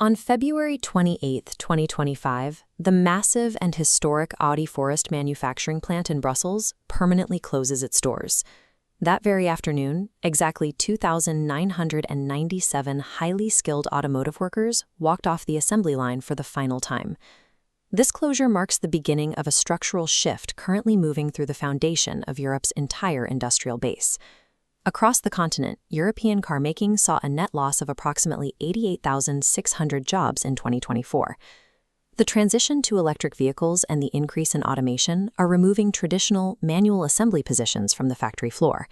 On February 28, 2025, the massive and historic Audi Forest manufacturing plant in Brussels permanently closes its doors. That very afternoon, exactly 2,997 highly skilled automotive workers walked off the assembly line for the final time. This closure marks the beginning of a structural shift currently moving through the foundation of Europe's entire industrial base. Across the continent, European carmaking saw a net loss of approximately 88,600 jobs in 2024. The transition to electric vehicles and the increase in automation are removing traditional manual assembly positions from the factory floor.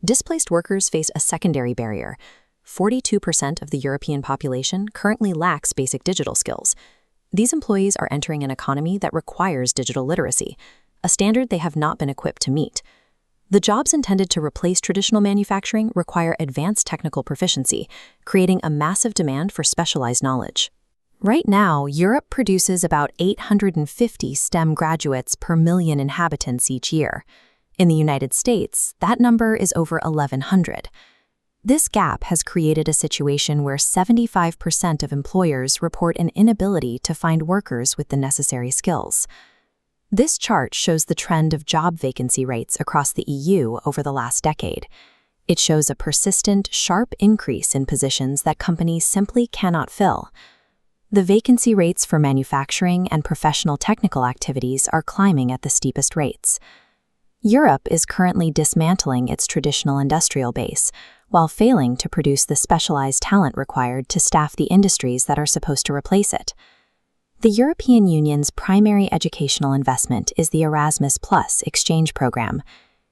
Displaced workers face a secondary barrier. 42% of the European population currently lacks basic digital skills. These employees are entering an economy that requires digital literacy, a standard they have not been equipped to meet. The jobs intended to replace traditional manufacturing require advanced technical proficiency, creating a massive demand for specialized knowledge. Right now, Europe produces about 850 STEM graduates per million inhabitants each year. In the United States, that number is over 1,100. This gap has created a situation where 75% of employers report an inability to find workers with the necessary skills. This chart shows the trend of job vacancy rates across the EU over the last decade. It shows a persistent, sharp increase in positions that companies simply cannot fill. The vacancy rates for manufacturing and professional technical activities are climbing at the steepest rates. Europe is currently dismantling its traditional industrial base, while failing to produce the specialized talent required to staff the industries that are supposed to replace it. The European Union's primary educational investment is the Erasmus exchange program.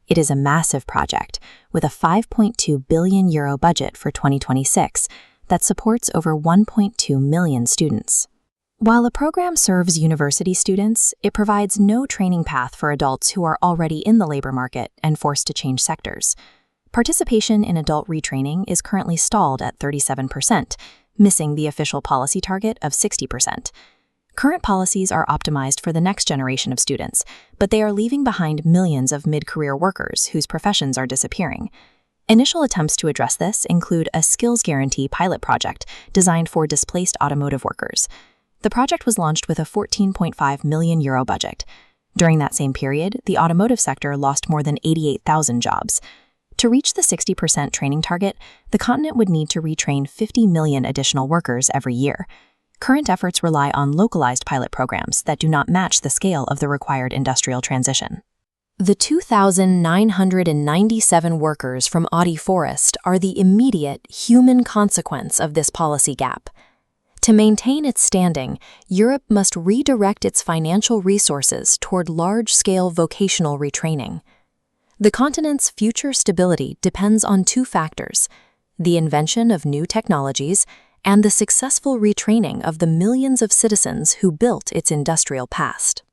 It is a massive project with a €5.2 billion budget for 2026 that supports over 1.2 million students. While the program serves university students, it provides no training path for adults who are already in the labor market and forced to change sectors. Participation in adult retraining is currently stalled at 37%, missing the official policy target of 60%. Current policies are optimized for the next generation of students, but they are leaving behind millions of mid-career workers whose professions are disappearing. Initial attempts to address this include a skills guarantee pilot project designed for displaced automotive workers. The project was launched with a €14.5 million budget. During that same period, the automotive sector lost more than 88,000 jobs. To reach the 60% training target, the continent would need to retrain 50 million additional workers every year. Current efforts rely on localized pilot programs that do not match the scale of the required industrial transition. The 2,997 workers from Audi Forest are the immediate human consequence of this policy gap. To maintain its standing, Europe must redirect its financial resources toward large-scale vocational retraining. The continent's future stability depends on two factors: the invention of new technologies and the successful retraining of the millions of citizens who built its industrial past.